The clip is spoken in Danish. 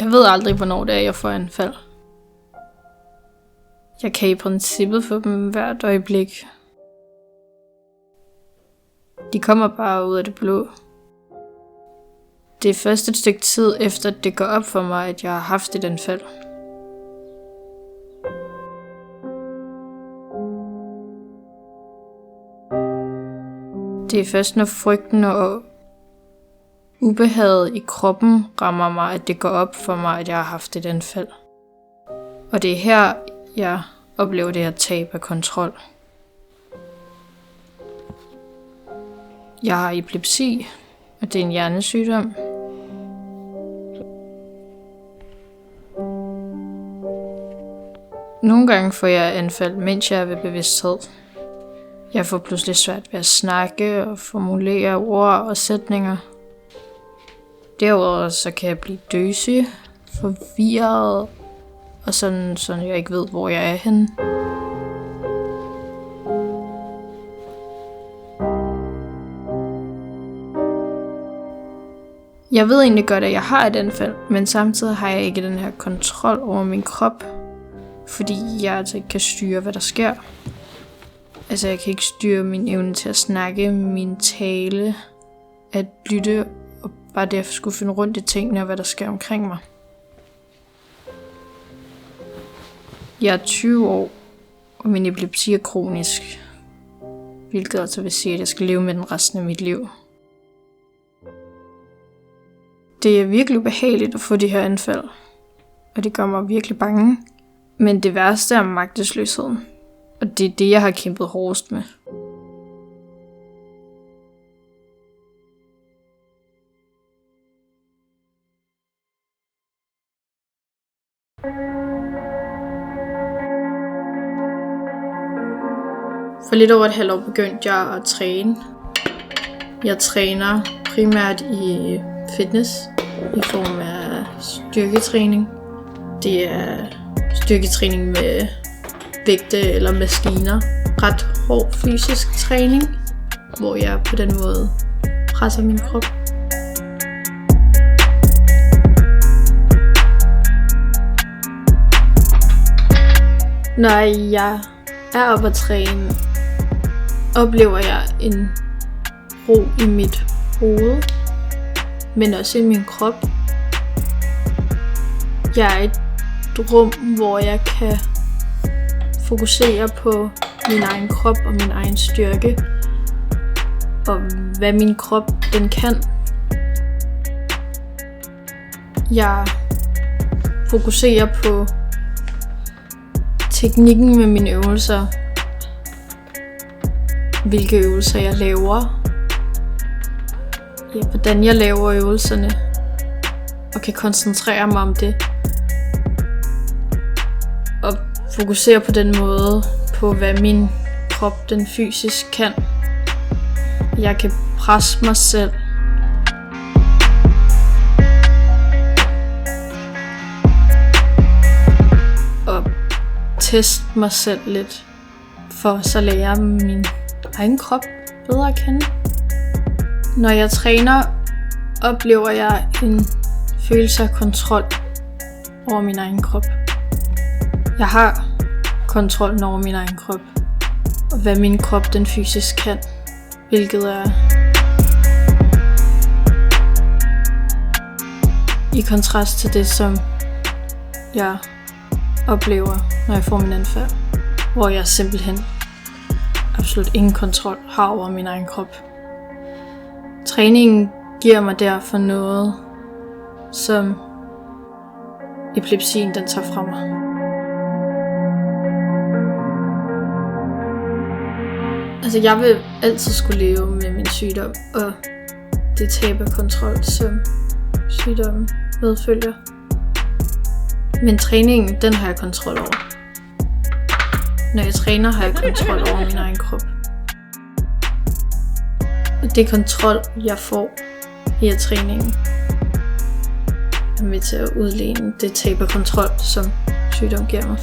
Jeg ved aldrig, hvornår det er, jeg får anfald. Jeg kan i princippet få dem hvert øjeblik. De kommer bare ud af det blå. Det er først et stykke tid efter, at det går op for mig, at jeg har haft et anfald. Det er først, når frygten og ubehaget i kroppen rammer mig, at det går op for mig, at jeg har haft et anfald. Og det er her, jeg oplever det her tab af kontrol. Jeg har epilepsi, og det er en hjernesygdom. Nogle gange får jeg anfald, mens jeg er ved bevidsthed. Jeg får pludselig svært ved at snakke og formulere ord og sætninger. Derudover så kan jeg blive døsig, forvirret, og sådan jeg ikke ved, hvor jeg er henne. Jeg ved egentlig godt, at jeg har et anfald, men samtidig har jeg ikke den her kontrol over min krop, fordi jeg altså ikke kan styre, hvad der sker. Altså, jeg kan ikke styre min evne til at snakke, min tale, at lytte, og bare derfor skulle finde rundt i tingene og hvad der sker omkring mig. Jeg er 20 år, og min epilepsi er kronisk, hvilket altså vil sige, at jeg skal leve med den resten af mit liv. Det er virkelig ubehageligt at få de her anfald, og det gør mig virkelig bange. Men det værste er magtesløsheden, og det er det, jeg har kæmpet hårdest med. For lidt over et halvt år begyndte jeg at træne. Jeg træner primært i fitness i form af styrketræning. Det er styrketræning med vægte eller maskiner. Ret hård fysisk træning, hvor jeg på den måde presser min krop. Når jeg er oppe at træne, oplever jeg en ro i mit hoved, men også i min krop. Jeg er i et rum, hvor jeg kan fokusere på min egen krop og min egen styrke, og hvad min krop den kan. Jeg fokuserer på teknikken med mine øvelser, hvilke øvelser jeg laver, hvordan jeg laver øvelserne, og kan koncentrere mig om det. Og fokusere på den måde på, hvad min krop den fysisk kan. Jeg kan presse mig selv. Og teste mig selv lidt, for så at lære min egen krop bedre at kende. Når jeg træner, oplever jeg en følelse af kontrol over min egen krop. Jeg har kontrollen over min egen krop, og hvad min krop den fysisk kan, hvilket er i kontrast til det, som jeg oplever, når jeg får min anfald, hvor jeg simpelthen absolut ingen kontrol har over min egen krop. Træningen giver mig derfor noget, som epilepsien den tager fra mig. Altså, jeg vil altid skulle leve med min sygdom, og det tab af kontrol, som sygdommen medfølger. Men træningen, den har jeg kontrol over. Når jeg træner, har jeg kontrol over min egen krop. Og det kontrol, jeg får i træningen, er med til at udligne det tab af kontrol, som sygdom giver mig.